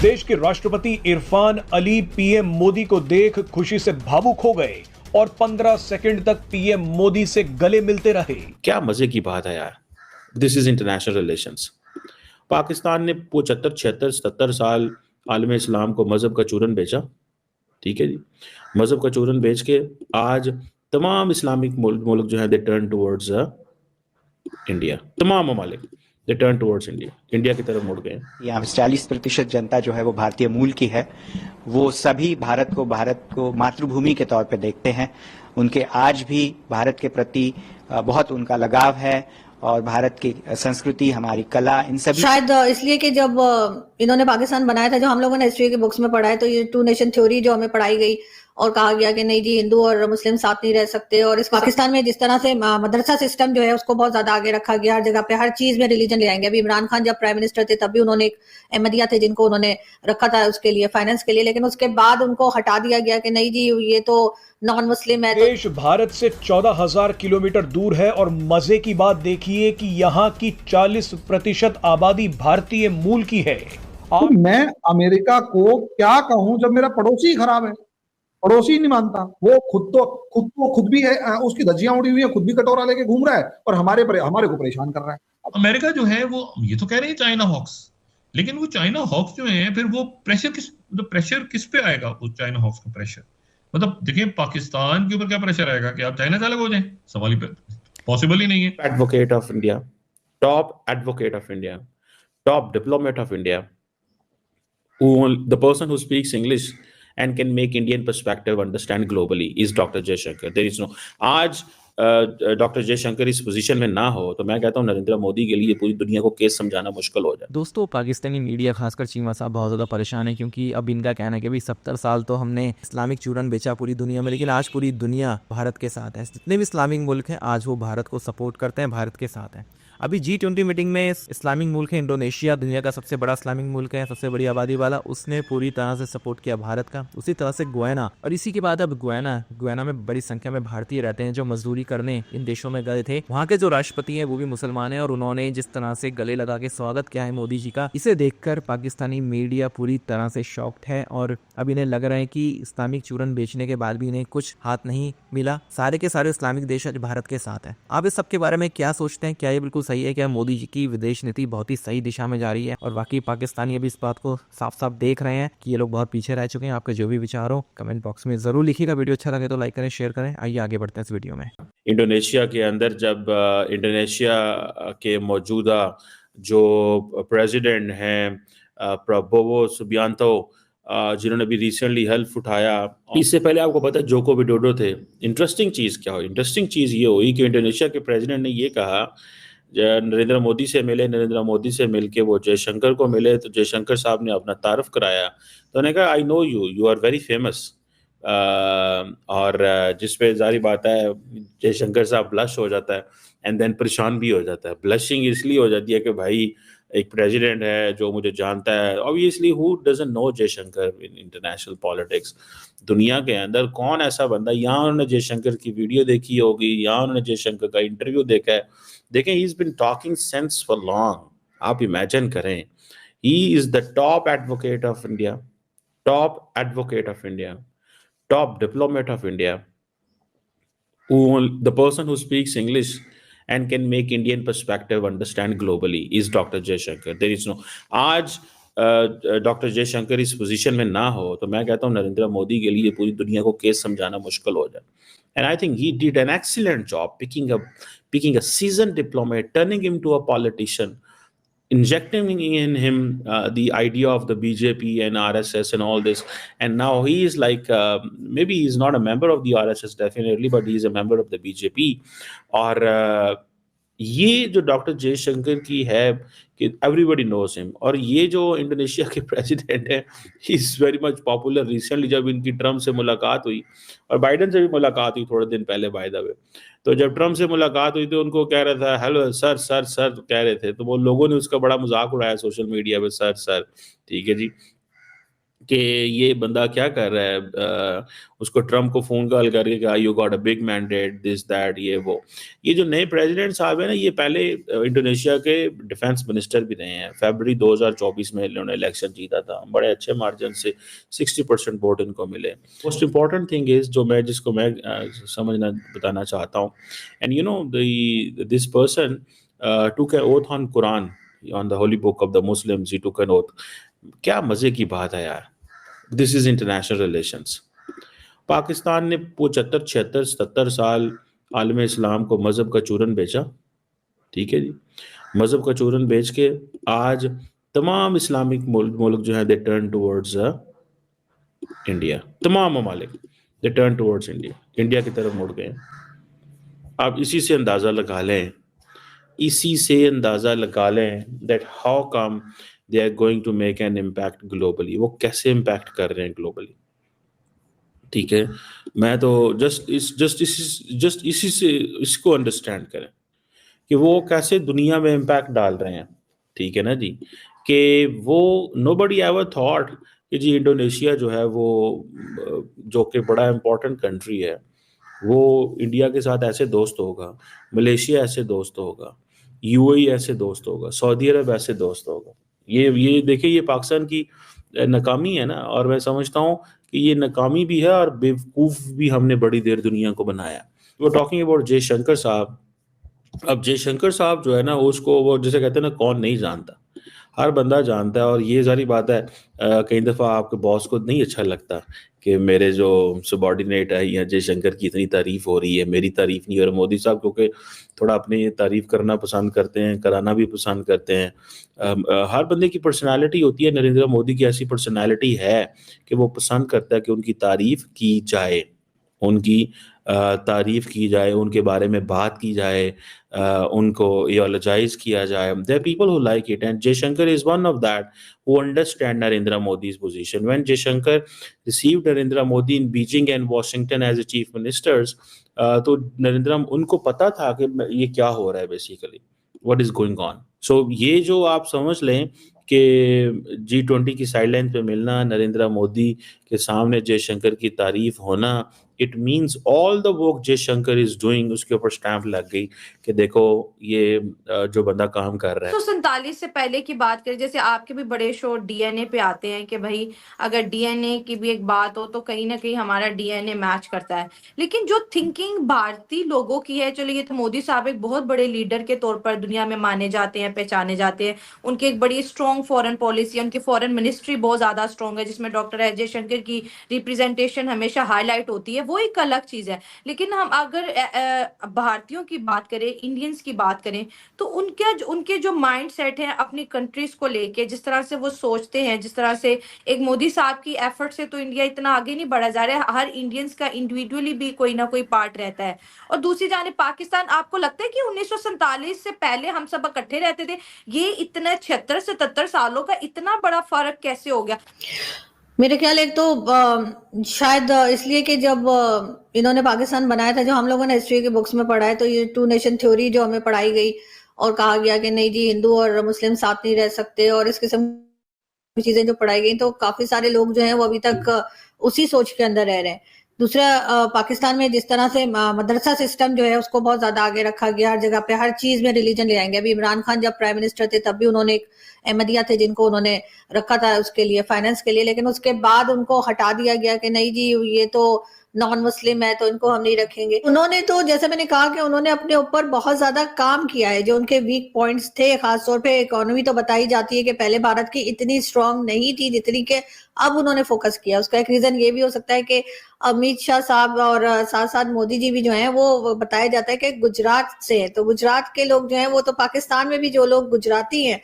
देश के राष्ट्रपति इरफान अली पीएम मोदी को देख खुशी से भावुक हो गए और 15 सेकंड तक पीएम मोदी से गले मिलते रहे। क्या मजे की बात है यार, this is international relations. Pakistan ने 75, 76, 77 साल आलम इस्लाम को मजहब का चूरन बेचा, ठीक है जी। मजहब का चूरन बेच के आज तमाम इस्लामिक मुल्क जो है दे टर्न टुवर्ड्स इंडिया, तमाम ममालिक they turn towards India, India की तरफ मुड़ गए। यहाँ 40% जनता जो है वो भारतीय मूल की है। वो सभी भारत को मातृभूमि के तौर पे देखते हैं। उनके आज भी भारत के प्रति बहुत उनका लगाव है और भारत की संस्कृति, हमारी कला, इन सभी शायद इसलिए कि जब इन्होंने पाकिस्तान बनाया था, जो हम लोगों ने हिस्ट्री के बुक्स में पढ़ा है, तो ये 2 नेशन थ्योरी जो हमें पढ़ाई गई और कहा गया कि नहीं जी हिंदू और मुस्लिम साथ नहीं रह सकते। और इस पाकिस्तान में जिस तरह से मदरसा सिस्टम जो है उसको बहुत ज्यादा आगे रखा गया, हर जगह पे हर चीज में रिलीजन ले आएंगे। अभी इमरान खान जब प्राइम मिनिस्टर थे तब भी उन्होंने एक अहमदिया थे जिनको उन्होंने रखा था उसके लिए, फाइनेंस के लिए, लेकिन उसके बाद उनको हटा दिया गया कि नहीं जी ये तो नॉन मुस्लिम है। देश भारत से 14,000 किलोमीटर दूर है और मजे की बात देखिए कि यहाँ की 40% आबादी भारतीय मूल की है। तो मैं अमेरिका को क्या कहूं जब मेरा पड़ोसी खराब है, पड़ोसी नहीं मानता। वो खुद भी है, उसकी धज्जियां उड़ी हुई है, खुद भी कटोरा लेके घूम रहा है और हमारे को परेशान कर रहा है। अमेरिका जो है वो ये तो कह रहे हैं चाइना हॉक्स, लेकिन वो चाइना हॉक्स जो है फिर वो प्रेशर किस पे आएगा? वो चाइना हॉक्स का प्रेशर मतलब देखिए पाकिस्तान के ऊपर क्या प्रेशर आएगा कि आप चाइना से अलग हो जाएं? सवाल ही पॉसिबल ही नहीं है। Advocate of India, top advocate of India, top diplomat of India, the person who speaks English and can make Indian perspective understand globally is Dr. Jaishankar. There is no आज doctor Jaishankar इस position में ना हो तो मैं कहता हूँ नरेंद्र मोदी के लिए पूरी दुनिया को केस समझाना मुश्किल हो जाए। दोस्तों, पाकिस्तानी मीडिया खासकर चीमा साहब बहुत ज़्यादा परेशान है, क्योंकि अब इनका कहना है कि भाई 70 साल तो हमने इस्लामिक चूरन बेचा पूरी दुनिया में, लेकिन आज पूरी दुनिया भारत के साथ है। जितने भी इस्लामिक मुल्क हैं आज वो भारत को सपोर्ट करते हैं, भारत के साथ हैं। अभी G20 मीटिंग में इस्लामिक मुल्क है इंडोनेशिया, दुनिया का सबसे बड़ा इस्लामिक मुल्क है, सबसे बड़ी आबादी वाला, उसने पूरी तरह से सपोर्ट किया भारत का। उसी तरह से गुयाना, और इसी के बाद अब गुयाना में बड़ी संख्या में भारतीय रहते हैं जो मजदूरी करने इन देशों में गए थे। वहाँ के जो राष्ट्रपति हैं वो भी मुसलमान हैं और उन्होंने जिस तरह से गले लगा के स्वागत किया है मोदी जी का, इसे देखकर पाकिस्तानी मीडिया पूरी तरह से शॉक्ड है और अब इन्हें लग रहा है कि इस्लामिक चूरन बेचने के बाद भी इन्हें कुछ हाथ नहीं मिला। सारे के सारे इस्लामिक देश आज भारत के साथ है। आप इस सब के बारे में क्या सोचते हैं? क्या ये बिल्कुल सही है? क्या मोदी जी की विदेश नीति बहुत ही सही दिशा में जा रही है और वाकई पाकिस्तानी अभी इस बात को साफ साफ देख रहे हैं कि ये लोग बहुत पीछे रह चुके हैं? आपके जो भी विचार हो कमेंट बॉक्स में जरूर लिखिएगा। वीडियो अच्छा लगे तो लाइक करें, शेयर करें। आइए आगे बढ़ते हैं इस वीडियो में। इंडोनेशिया के अंदर जब इंडोनेशिया के मौजूदा जो प्रेसिडेंट हैं प्रबोवो सुबियांतो, जिन्होंने भी रिसेंटली हेल्प उठाया, इससे पहले आपको पता है जोको विडोडो थे। इंटरेस्टिंग चीज़ क्या हुई? इंटरेस्टिंग चीज़ ये हुई कि इंडोनेशिया के प्रेसिडेंट ने ये कहा, नरेंद्र मोदी से मिले, नरेंद्र मोदी से मिलके वो जयशंकर को मिले तो जयशंकर साहब ने अपना तारफ कराया, तो उन्होंने कहा I know you are very famous. और जिस पे जारी बात है जयशंकर साहब ब्लश हो जाता है एंड देन परेशान भी हो जाता है। ब्लशिंग इसलिए हो जाती है कि भाई एक प्रेसिडेंट है जो मुझे जानता है। Obviously who doesn't know Jaishankar in international politics? दुनिया के अंदर कौन ऐसा बंदा, यहाँ उन्होंने जयशंकर की वीडियो देखी होगी, यहाँ उन्होंने जयशंकर का इंटरव्यू देखा है, देखें he is been talking sense for long. आप इमेजिन करें, he is the top advocate of India, top advocate of India, top diplomat of India, the person who speaks English and can make Indian perspective understand globally is Dr. Jaishankar. There is no आज doctor Jaishankar इस position में ना हो तो मैं कहता हूँ नरेंद्र मोदी के लिए पूरी दुनिया को केस समझाना मुश्किल हो जाए। And I think he did an excellent job picking a seasoned diplomat, turning him to a politician, injecting in him the idea of the BJP and RSS and all this, and now he is like maybe he's not a member of the RSS definitely, but he is a member of the BJP. और ये जो doctor Jaishankar की है कि everybody knows him, और ये जो Indonesia के प्रेसिडेंट है he is very much popular. Recently जब इनकी ट्रम्प से मुलाकात हुई और बाइडन से भी मुलाकात हुई थोड़े दिन पहले बाय द वे, तो जब ट्रम्प से मुलाकात हुई तो उनको कह रहा था हेलो सर सर सर कह रहे थे, तो वो लोगों ने उसका बड़ा मजाक उड़ाया सोशल मीडिया पे, सर सर ठीक है जी। कि ये बंदा क्या कर रहा है, उसको ट्रम्प को फोन कॉल करके कहा you got a big mandate this that ये वो। ये जो नए प्रेसिडेंट साहब है ना, ये पहले इंडोनेशिया के डिफेंस मिनिस्टर भी रहे हैं। फरवरी 2024 में इन्होंने इलेक्शन जीता था बड़े अच्छे मार्जिन से, 60% वोट इनको मिले। मोस्ट इंपॉर्टेंट थिंग इज जिसको मैं समझना बताना चाहता हूँ, and you know this person took an oath on Quran, on the holy book of the Muslims. He took an oath. क्या मजे की बात है यार, this is international relations. Pakistan ने 75, 76, 77 साल आलम इस्लाम को मजहब का चूरन बेचा, ठीक है जी। मजहब का चूरन बेच के आज तमाम इस्लामिक मुल्क जो है दे टर्न टुवर्ड्स इंडिया, तमाम ममालिक they turn towards India, India की तरफ मुड़ गए। आप इसी से अंदाजा लगा लें, इसी से अंदाजा लगा लें that how come they are going to make an impact globally. वो कैसे इम्पैक्ट कर रहे हैं ग्लोबली, ठीक है। मैं तो जस्ट इसी से इसको अंडरस्टैंड करें कि वो कैसे दुनिया में इम्पैक्ट डाल रहे हैं, ठीक है ना जी। कि वो नोबडी एवर थॉट कि जी इंडोनेशिया जो है वो जो कि बड़ा इम्पोर्टेंट कंट्री है, वो इंडिया के साथ ऐसे दोस्त होगा, मलेशिया ऐसे दोस्त होगा, यूएई ऐसे दोस्त होगा, सऊदी अरब ऐसे दोस्त होगा। ये देखिए, ये पाकिस्तान की नाकामी है ना, और मैं समझता हूँ कि ये नाकामी भी है और बेवकूफ़ भी हमने बड़ी देर दुनिया को बनाया। वो टॉकिंग अबाउट जयशंकर साहब। अब जयशंकर साहब जो है ना, उसको वो जैसे कहते हैं ना, कौन नहीं जानता, हर बंदा जानता है। और ये सारी बात है, कई दफ़ा आपके बॉस को नहीं अच्छा लगता कि मेरे जो सबॉर्डिनेट है या जयशंकर की इतनी तारीफ हो रही है, मेरी तारीफ नहीं। और मोदी साहब क्योंकि थोड़ा अपनी तारीफ करना पसंद करते हैं, कराना भी पसंद करते हैं। हर बंदे की पर्सनालिटी होती है। नरेंद्र मोदी की ऐसी पर्सनालिटी है कि वो पसंद करता है कि उनकी तारीफ की जाए, उनकी तारीफ की जाए, उनके बारे में बात की जाए, उनको एयोलॉजाइज किया जाए। There are people who like it, and Jaishankar is one of that who understand Narendra मोदी's position. When Jaishankar received Narendra Modi in Beijing and Washington as a chief ministers, तो नरेंद्र, उनको पता था कि ये क्या हो रहा है, basically what is going on. So ये जो आप समझ लें कि G20 की साइडलाइन पे मिलना, नरेंद्र मोदी के सामने जयशंकर की तारीफ होना, it means all the work Jaishankar is doing, उसके ऊपर स्टैंप लग गई कि देखो ये जो बंदा काम कर रहा है। 1947 से पहले की बात करें, जैसे आपके भी बड़े शो डीएनए पे आते हैं कि भाई अगर डीएनए की भी एक बात हो तो कहीं ना कहीं हमारा डीएनए मैच करता है। लेकिन जो थिंकिंग भारतीय लोगों की है, चलो ये तो मोदी साहब एक बहुत बड़े लीडर के तौर पर दुनिया में माने जाते हैं, पहचाने जाते हैं। उनकी एक बड़ी स्ट्रॉन्ग फॉरेन पॉलिसी है, उनकी फॉरेन मिनिस्ट्री बहुत ज्यादा स्ट्रॉन्ग है, जिसमें डॉक्टर एस जयशंकर की रिप्रेजेंटेशन हमेशा हाईलाइट होती है, वो एक अलग चीज है। लेकिन हम अगर भारतीयों की बात करें, इंडियंस की बात करें, तो उनके जो माइंड सेट है अपनी कंट्रीज को लेके, जिस तरह से वो सोचते हैं, जिस तरह से एक मोदी साहब की एफर्ट से तो इंडिया इतना आगे नहीं बढ़ा जा रहा है। हर इंडियंस का इंडिविजुअली भी कोई ना कोई पार्ट रहता है। और दूसरी जाने पाकिस्तान, आपको लगता है कि 1947 से पहले हम सब इकट्ठे रहते थे? ये इतने 76-77 सालों का इतना बड़ा फर्क कैसे हो गया? मेरे ख्याल एक तो शायद इसलिए कि जब इन्होंने पाकिस्तान बनाया था, जो हम लोगों ने हिस्ट्री की बुक्स में पढ़ा है, तो ये 2 नेशन थ्योरी जो हमें पढ़ाई गई और कहा गया कि नहीं जी हिंदू और मुस्लिम साथ नहीं रह सकते, और इस किस्म की चीजें जो पढ़ाई गई, तो काफी सारे लोग जो हैं वो अभी तक उसी सोच के अंदर रह रहे हैं। दूसरा, पाकिस्तान में जिस तरह से मदरसा सिस्टम जो है उसको बहुत ज्यादा आगे रखा गया, हर जगह पे हर चीज में रिलीजन ले आएंगे। अभी इमरान खान जब प्राइम मिनिस्टर थे तब भी उन्होंने एक अहमदिया थे जिनको उन्होंने रखा था उसके लिए, फाइनेंस के लिए, लेकिन उसके बाद उनको हटा दिया गया कि नहीं जी ये तो नॉन मुस्लिम है तो इनको हम नहीं रखेंगे। उन्होंने तो जैसे मैंने कहा कि उन्होंने अपने ऊपर बहुत ज्यादा काम किया है। जो उनके वीक पॉइंट्स थे, खासतौर पे इकोनॉमी तो बताई जाती है कि पहले भारत की इतनी स्ट्रांग नहीं थी जितनी के अब उन्होंने फोकस किया। उसका एक रीजन ये भी हो सकता है कि अमित शाह साहब और साथ साथ मोदी जी भी जो हैं वो बताया जाता है कि गुजरात से हैं, तो गुजरात के लोग जो हैं वो तो पाकिस्तान में भी जो लोग गुजराती हैं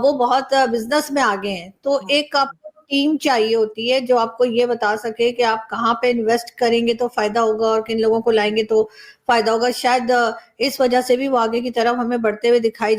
वो बहुत बिजनेस में आगे हैं। तो एक आपको टीम चाहिए होती है जो आपको ये बता सके कि आप कहाँ पे इन्वेस्ट करेंगे तो फायदा होगा और किन लोगों को लाएंगे तो फायदा होगा। शायद इस वजह से भी वो आगे की तरफ हमें बढ़ते हुए दिखाई